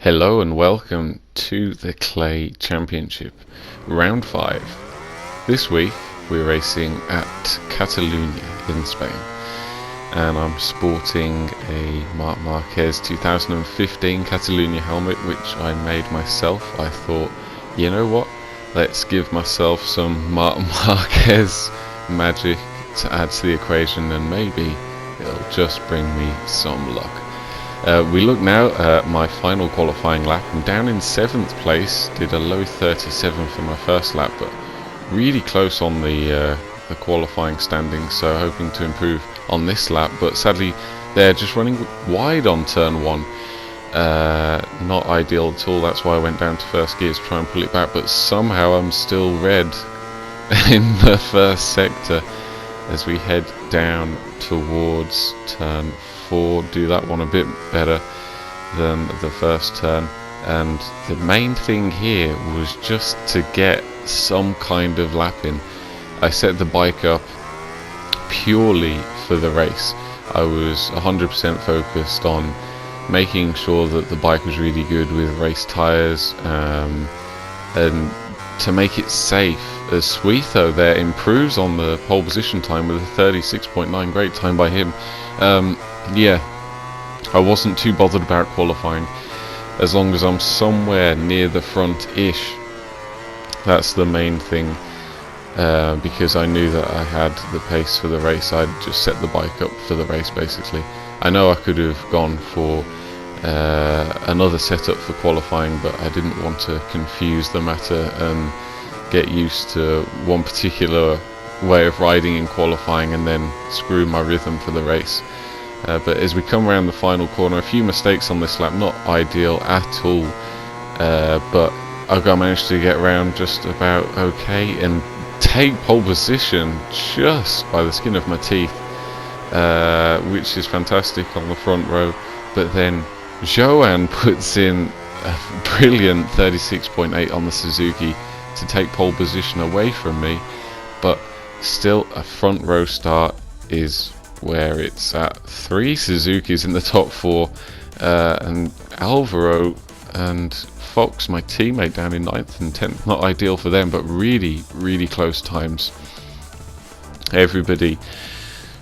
Hello and welcome to the Clay Championship, round 5. This week we're racing at Catalunya in Spain, and I'm sporting a Marc Marquez 2015 Catalunya helmet which I made myself. I thought, you know what, let's give myself some Marc Marquez magic to add to the equation and maybe it'll just bring me some luck. We look now at my final qualifying lap. I'm down in 7th place, did a low 37 for my first lap, but really close on the qualifying standings, so hoping to improve on this lap, but sadly they're just running wide on turn 1. Not ideal at all. That's why I went down to first gear to try and pull it back, but somehow I'm still red in the first sector as we head down towards turn 4. Do that one a bit better than the first turn, and the main thing here was just to get some kind of lap in. I set the bike up purely for the race. I was 100% focused on making sure that the bike was really good with race tyres, and to make it safe. As Suizo there improves on the pole position time with a 36.9, great time by him. Yeah, I wasn't too bothered about qualifying as long as I'm somewhere near the front-ish. That's the main thing, because I knew that I had the pace for the race. I'd just set the bike up for the race basically. I know I could have gone for another setup for qualifying, but I didn't want to confuse the matter and get used to one particular way of riding in qualifying and then screw my rhythm for the race. But as we come around the final corner, a few mistakes on this lap, not ideal at all, but I managed to get around just about okay and take pole position just by the skin of my teeth, which is fantastic on the front row. But then Joan puts in a brilliant 36.8 on the Suzuki to take pole position away from me, but still a front row start is where it's at. 3 Suzukis in the top 4, and Alvaro and Fox, my teammate, down in 9th and 10th. Not ideal for them, but really close times. Everybody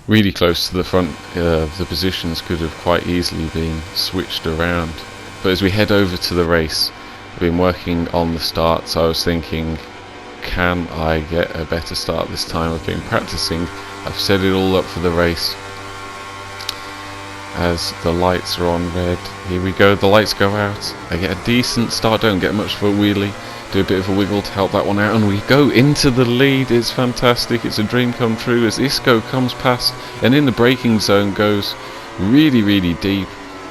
really close to the front. The positions could have quite easily been switched around. But as we head over to the race, I've been working on the starts. I was thinking, can I get a better start this time? I've been practicing. I've set it all up for the race. As the lights are on red, here we go, the lights go out. I get a decent start, don't get much for a wheelie. Do a bit of a wiggle to help that one out, and we go into the lead. It's fantastic, it's a dream come true as Isco comes past and in the braking zone goes really deep,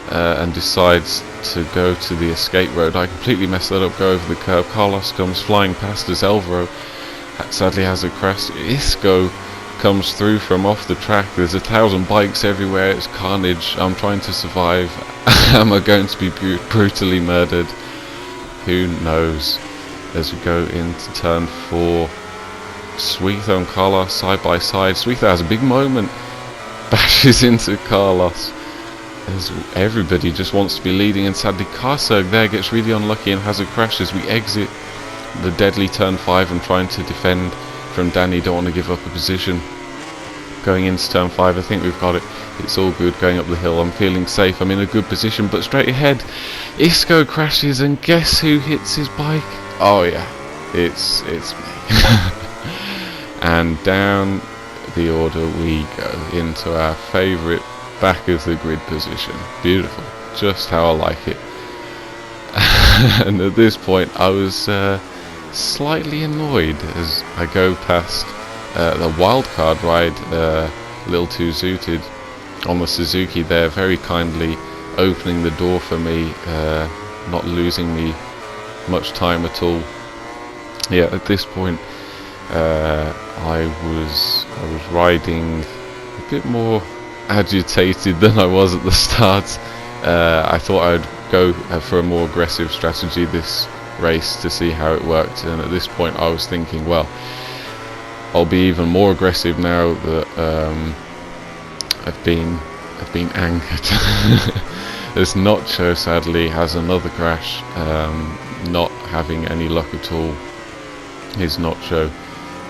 and decides to go to the escape road. I completely messed that up, go over the curb. Carlos comes flying past as Alvaro sadly has a crash. Isco comes through from off the track. There's 1,000 bikes everywhere, it's carnage. I'm trying to survive. Am I going to be brutally murdered? Who knows? As we go into turn 4, Suizo and Carlos side by side. Suizo has a big moment, bashes into Carlos as everybody just wants to be leading, and sadly Karsug there gets really unlucky and has a crash as we exit the deadly turn 5 and trying to defend from Danny. Don't want to give up a position going into turn 5. I think we've got it. It's all good going up the hill. I'm feeling safe. I'm in a good position, but straight ahead Isco crashes, and guess who hits his bike? Oh yeah, it's me. And down the order we go into our favourite back of the grid position. Beautiful, just how I like it. And at this point I was slightly annoyed as I go past the wildcard ride, a little too zooted on the Suzuki there, very kindly opening the door for me, not losing me much time at all. Yeah, at this point I was riding a bit more agitated than I was at the start. I thought I'd go for a more aggressive strategy this race to see how it worked, and at this point I was thinking, well, I'll be even more aggressive now that I've been angered. As Nacho sadly has another crash, not having any luck at all. His Nacho,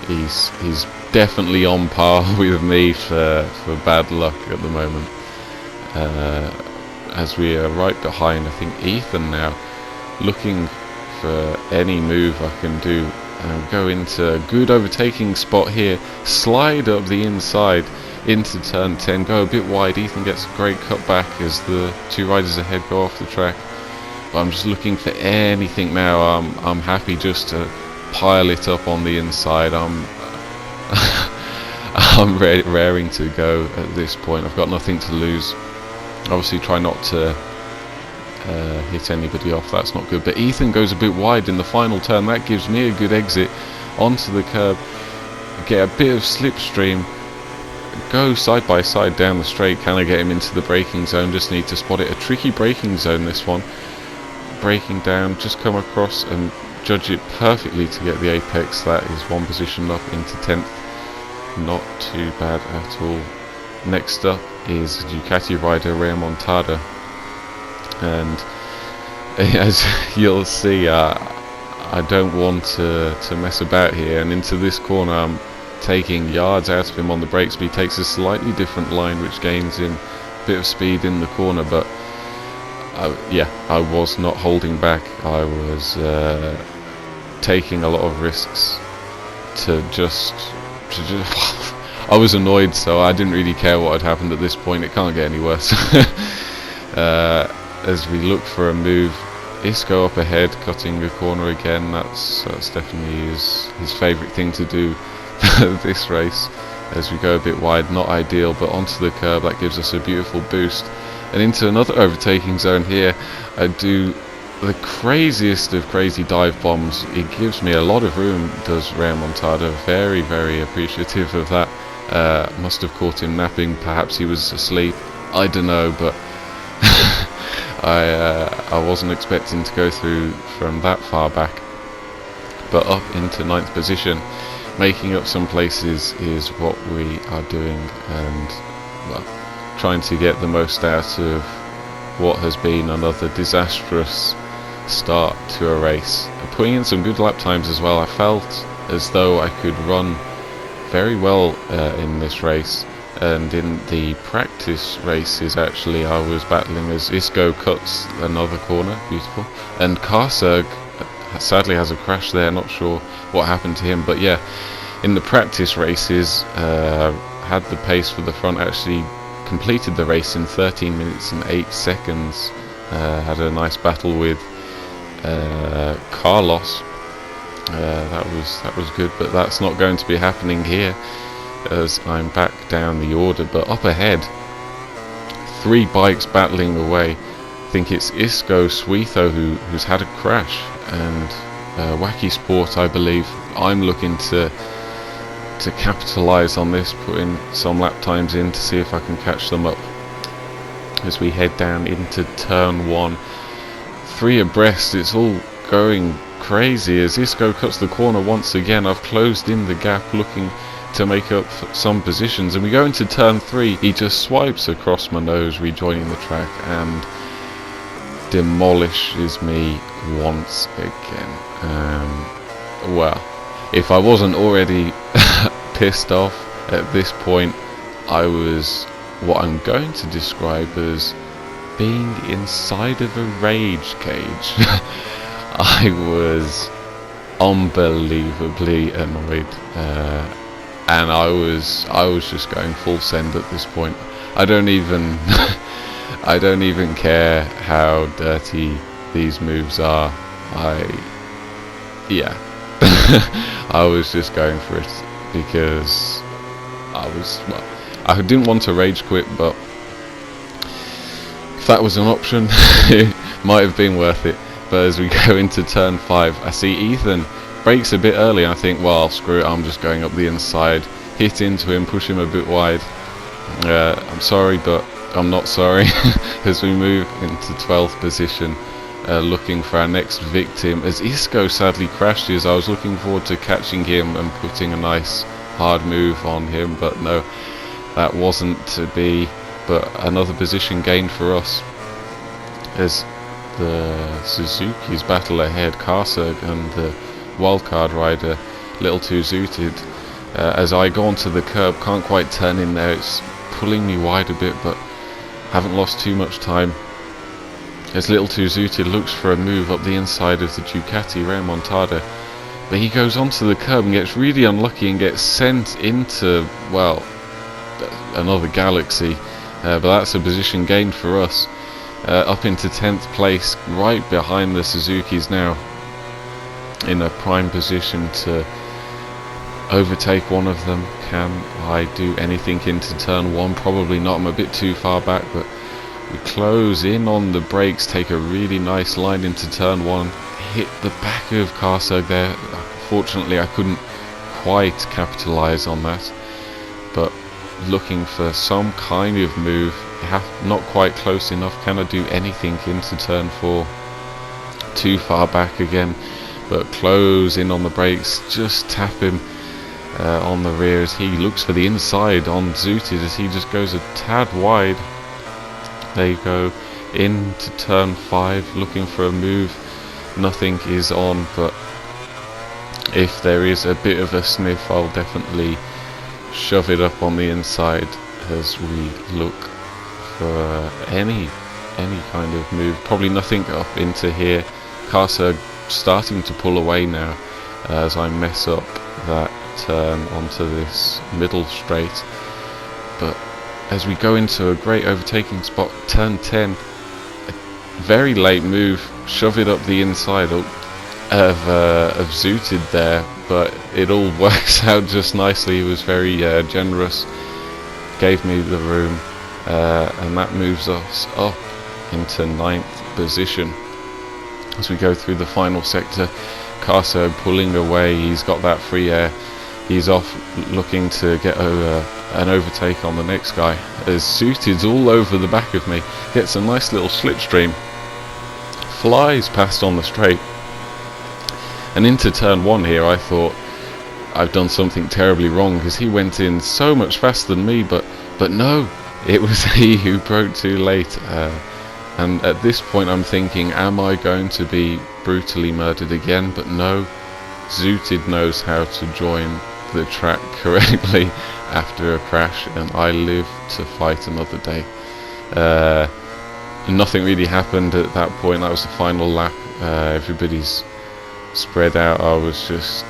he's definitely on par with me for bad luck at the moment. As we are right behind, I think Ethan now, looking for any move I can do and go into a good overtaking spot here, slide up the inside into turn 10, go a bit wide. Ethan gets a great cut back as the two riders ahead go off the track. But I'm just looking for anything now. I'm happy just to pile it up on the inside. I'm raring to go at this point. I've got nothing to lose. Obviously try not to hit anybody off, that's not good. But Ethan goes a bit wide in the final turn. That gives me a good exit onto the curb, get a bit of slipstream, go side by side down the straight. Can I get him into the braking zone? Just need to spot it. A tricky braking zone, this one. Braking down, just come across and judge it perfectly to get the apex. That is one position up into 10th. Not too bad at all. Next up is Ducati rider Remontada, and as you'll see, I don't want to mess about here, and into this corner I'm taking yards out of him on the brakes, but he takes a slightly different line which gains him a bit of speed in the corner. But yeah, I was not holding back. I was taking a lot of risks to just I was annoyed, so I didn't really care what had happened at this point. It can't get any worse. As we look for a move, Isco up ahead, cutting a corner again. That's definitely his favourite thing to do this race. As we go a bit wide, not ideal, but onto the curb. That gives us a beautiful boost, and into another overtaking zone here. I do the craziest of crazy dive bombs. It gives me a lot of room, does Remontada. Very, very appreciative of that. Must have caught him napping. Perhaps he was asleep. I don't know, but I wasn't expecting to go through from that far back. But up into 9th position, making up some places is what we are doing, and well, trying to get the most out of what has been another disastrous start to a race. Putting in some good lap times as well. I felt as though I could run very well in this race, and in the practice races actually I was battling as Isco cuts another corner, beautiful, and Karsug sadly has a crash there. Not sure what happened to him, but yeah, in the practice races had the pace for the front, actually completed the race in 13 minutes and 8 seconds. Had a nice battle with Carlos. That was good, but that's not going to be happening here as I'm back down the order. But up ahead, 3 bikes battling away. I think it's Isco Suizo who's had a crash, and Wacky Sport, I believe. I'm looking to capitalise on this, putting some lap times in to see if I can catch them up as we head down into turn 1. 3 abreast. It's all going crazy as Isco cuts the corner once again. I've closed in the gap looking to make up some positions, and we go into turn 3. He just swipes across my nose, rejoining the track, and demolishes me once again. Well, if I wasn't already pissed off at this point, I was what I'm going to describe as being inside of a rage cage. I was unbelievably annoyed, and I was just going full send at this point. I don't even I don't even care how dirty these moves are. Yeah. I was just going for it because I didn't want to rage quit, but if that was an option, it might have been worth it. But as we go into turn 5, I see Ethan brakes a bit early, and I think, well, screw it, I'm just going up the inside, hit into him, push him a bit wide. I'm sorry, but I'm not sorry. As we move into 12th position, looking for our next victim, as Isco sadly crashes. I was looking forward to catching him and putting a nice hard move on him, but no, that wasn't to be. But another position gained for us. as the Suzuki's battle ahead. Karsug and the wildcard rider, little too zooted. As I go onto the curb, can't quite turn in there, it's pulling me wide a bit, but haven't lost too much time. As little too zooted looks for a move up the inside of the Ducati Remontada, but he goes onto the curb and gets really unlucky and gets sent into, well, another galaxy. But that's a position gained for us, up into 10th place, right behind the Suzuki's now, in a prime position to overtake one of them. Can I do anything into turn 1? Probably not, I'm a bit too far back, but we close in on the brakes, take a really nice line into turn 1, hit the back of Karsug there. Fortunately I couldn't quite capitalise on that, but looking for some kind of move, not quite close enough. Can I do anything into turn 4? Too far back again, but close in on the brakes, just tap him on the rear as he looks for the inside on Zooted as he just goes a tad wide. There you go, into turn 5, looking for a move. Nothing is on, but if there is a bit of a sniff, I'll definitely shove it up on the inside as we look for any kind of move. Probably nothing up into here. Karsug starting to pull away now as I mess up that turn onto this middle straight, but as we go into a great overtaking spot, turn 10, a very late move, shove it up the inside of Zooted there, but it all works out just nicely. He was very generous, gave me the room, and that moves us up into 9th position. As we go through the final sector, Karsug pulling away, he's got that free air, he's off looking to get an overtake on the next guy, as Zooted's all over the back of me, gets a nice little slipstream, flies past on the straight, and into turn 1 here I thought I've done something terribly wrong because he went in so much faster than me, but no, it was he who broke too late. And at this point I'm thinking, am I going to be brutally murdered again? But no, Zooted knows how to join the track correctly after a crash, and I live to fight another day. Nothing really happened at that point. That was the final lap. Everybody's spread out. I was just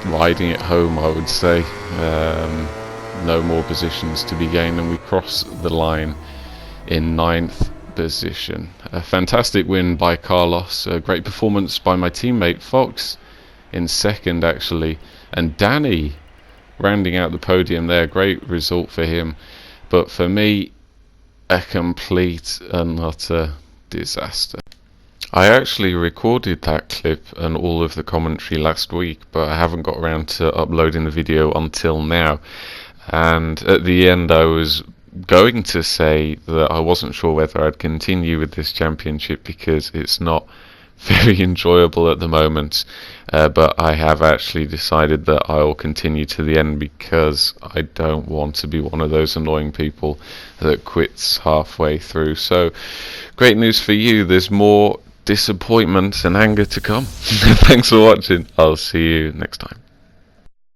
riding it home, I would say. No more positions to be gained, and we cross the line in 9th position. A fantastic win by Carlos, a great performance by my teammate Fox in 2nd actually, and Danny rounding out the podium there. Great result for him, but for me a complete and utter disaster. I actually recorded that clip and all of the commentary last week, but I haven't got around to uploading the video until now, and at the end I was going to say that I wasn't sure whether I'd continue with this championship because it's not very enjoyable at the moment, but I have actually decided that I'll continue to the end because I don't want to be one of those annoying people that quits halfway through. So great news for you, there's more disappointment and anger to come. Thanks for watching, I'll see you next time.